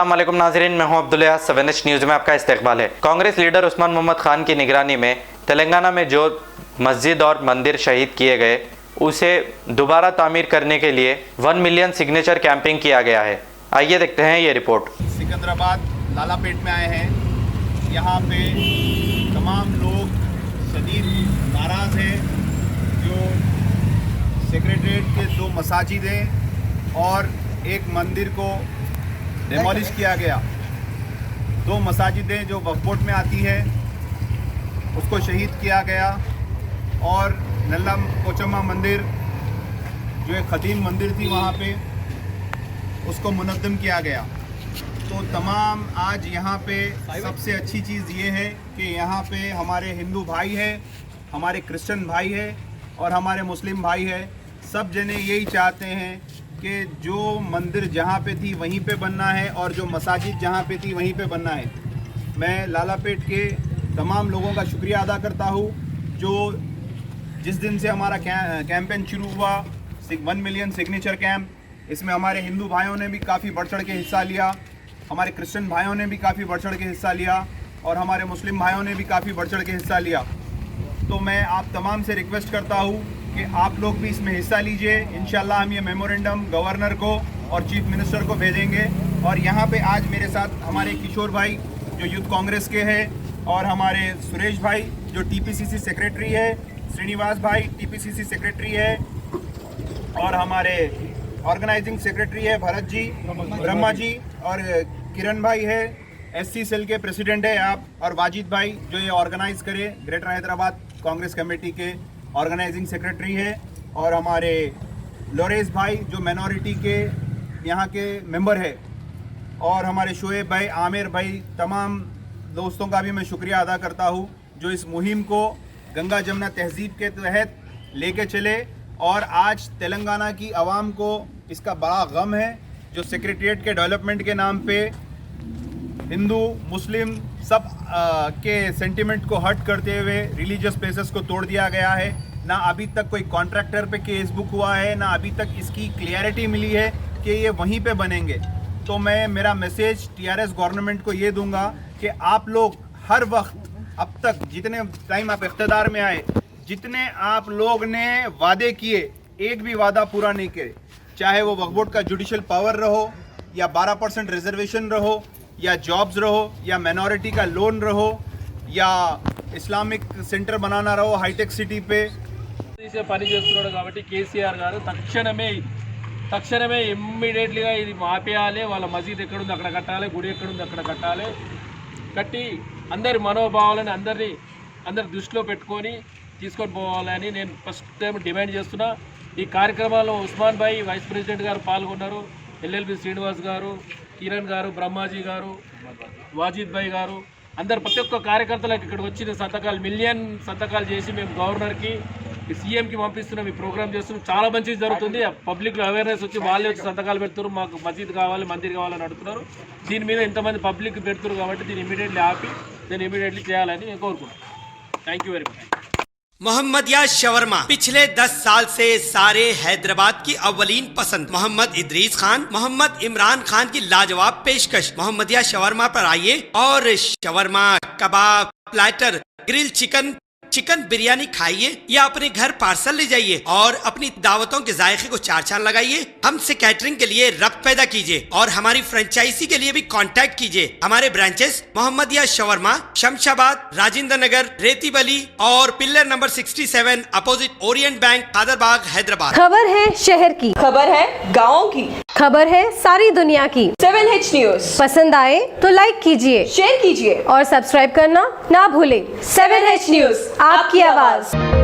अस्सलाम वालेकुम नाज़रीन, मैं हूं अब्दुल्ला। 7H न्यूज़ में आपका इस्तकबाल है। कांग्रेस लीडर उस्मान मोहम्मद खान की निगरानी में तेलंगाना में जो मस्जिद और मंदिर शहीद किए गए उसे दोबारा तामीर करने के लिए 1 मिलियन सिग्नेचर कैंपिंग किया गया है। आइए देखते हैं ये रिपोर्ट। सिकंदराबाद लालापेट में आए हैं। यहाँ पे तमाम लोग शदीद नाराज़ हैं। जो सेक्रेटरीट के 2 मसाजिद हैं और एक मंदिर को डेमोलिश किया गया। 2 मसाजिदें जो वक्फ बोर्ड में आती है उसको शहीद किया गया और नल्ला पोचम्मा मंदिर जो एक कदीम मंदिर थी वहाँ पे उसको मुनद्दम किया गया। तो तमाम आज यहाँ पे सबसे अच्छी चीज़ ये है कि यहाँ पे हमारे हिंदू भाई है, हमारे क्रिश्चियन भाई है और हमारे मुस्लिम भाई है। सब जने यही चाहते हैं कि जो मंदिर जहाँ पे थी वहीं पे बनना है और जो मसाजिद जहाँ पे थी वहीं पे बनना है। मैं लालापेट के तमाम लोगों का शुक्रिया अदा करता हूँ जो जिस दिन से हमारा कैंपेन शुरू हुआ 1 मिलियन सिग्नेचर कैंप, इसमें हमारे हिंदू भाइयों ने भी काफ़ी बढ़ चढ़ के हिस्सा लिया, हमारे क्रिश्चियन भाइयों ने भी काफ़ी बढ़ चढ़ के हिस्सा लिया और हमारे मुस्लिम भाइयों ने भी काफ़ी बढ़ चढ़ के हिस्सा लिया। तो मैं आप तमाम से रिक्वेस्ट करता हूँ कि आप लोग भी इसमें हिस्सा लीजिए। इंशाल्लाह हम ये मेमोरेंडम गवर्नर को और चीफ मिनिस्टर को भेजेंगे। और यहाँ पे आज मेरे साथ हमारे किशोर भाई जो यूथ कांग्रेस के हैं और हमारे सुरेश भाई जो टीपीसीसी सेक्रेटरी है, श्रीनिवास भाई टीपीसीसी सेक्रेटरी है और हमारे ऑर्गेनाइजिंग सेक्रेटरी है भरत जी, ब्रह्मा जी और किरण भाई है, एससी सेल के प्रेसिडेंट है आप, और वाजिद भाई जो ये ऑर्गेनाइज करे ग्रेटर हैदराबाद कांग्रेस कमेटी के ऑर्गेनाइजिंग सेक्रेटरी है, और हमारे लोरेस भाई जो माइनॉरिटी के यहाँ के मेंबर है, और हमारे शोएब भाई, आमिर भाई, तमाम दोस्तों का भी मैं शुक्रिया अदा करता हूँ जो इस मुहिम को गंगा जमुना तहजीब के तहत लेके चले। और आज तेलंगाना की आवाम को इसका बड़ा गम है जो सेक्रेटरीट के डेवलपमेंट के नाम पे हिंदू मुस्लिम सब के सेंटिमेंट को हट करते हुए रिलीजियस प्लेसेस को तोड़ दिया गया है। ना अभी तक कोई कॉन्ट्रैक्टर पे केस बुक हुआ है, ना अभी तक इसकी क्लियरिटी मिली है कि ये वहीं पे बनेंगे। तो मैं मेरा मैसेज टीआरएस गवर्नमेंट को ये दूंगा कि आप लोग हर वक्त अब तक जितने टाइम आप इख्तियार में आए, जितने आप लोग ने वादे किए, एक भी वादा पूरा नहीं किए, चाहे वो वक्फ बोर्ड का जुडिशियल पावर रहो या 12% रिजर्वेशन रहो या जॉब्स रहो या माइनॉरिटी का लोन रहो या इस्लामिक सेंटर बनाना रहो हाईटेक सिटी पे పని చేస్తున్నాడు కాబట్టి కేసీఆర్ గారు తక్షణమే ఇమ్మీడియట్లీగా ఇది మాపేయాలి. వాళ్ళ మసీద్ ఎక్కడుంది అక్కడ కట్టాలి, గుడి ఎక్కడుంది అక్కడ కట్టాలి, కట్టి అందరి మనోభావాలని అందరి దృష్టిలో పెట్టుకొని తీసుకొని పోవాలని నేను ఫస్ట్ టైం డిమాండ్ చేస్తున్నా. ఈ కార్యక్రమాల్లో ఉస్మాన్ భాయ్ వైస్ ప్రెసిడెంట్ గారు పాల్గొన్నారు, ఎల్ఎల్బి శ్రీనివాస్ గారు, కిరణ్ గారు, బ్రహ్మాజీ గారు, వాజిద్ భాయ్ గారు, అందరు ప్రతి ఒక్క కార్యకర్తలకు ఇక్కడికి వచ్చిన సంతకాలు 1 మిలియన్ సంతకాలు చేసి మేము గవర్నర్కి సీఎంకి పంపిస్తున్నాం. ఈ ప్రోగ్రామ్ చేస్తున్నాం, చాలా మంచిగా జరుగుతుంది. పబ్లిక్లో అవేర్నెస్ వచ్చి వాళ్ళే వచ్చి సంతకాలు పెడుతున్నారు, మాకు మసీద్ కావాలి, మందిర్ కావాలని అడుగుతున్నారు. దీని మీద ఎంతమంది పబ్లిక్ పెడుతున్నారు కాబట్టి దీన్ని ఇమీడియట్లీ ఆపి దీన్ని ఇమీడియట్లీ చేయాలని నేను కోరుకుంటున్నాను. Thank you very much. Mohammadiya Shawarma पिछले 10 साल से सारे हैदराबाद की अव्वलीन पसंद मोहम्मद इदरीस खान, मोहम्मद इमरान खान की लाजवाब पेशकश। मोहम्मदिया शवरमा पर आइए और शवरमा, कबाब, प्लेटर, ग्रिल चिकन बिरयानी खाइए या अपने घर पार्सल ले जाइए और अपनी दावतों के जायके को 4 चांद लगाइए। हमसे कैटरिंग के लिए रब्त पैदा कीजिए और हमारी फ्रेंचाइजी के लिए भी कांटेक्ट कीजिए। हमारे ब्रांचेस मोहम्मदिया शवरमा, शमशाबाद, राजेंद्र नगर, रेती बली और pillar number 67 opposite Orient bank, Kadarbagh, Hyderabad. खबर है शहर की, खबर है गाँव की, खबर है सारी दुनिया की। 7H न्यूज पसंद आए तो लाइक कीजिए, शेयर कीजिए और सब्सक्राइब करना ना भूले। 7H न्यूज, आपकी आवाज।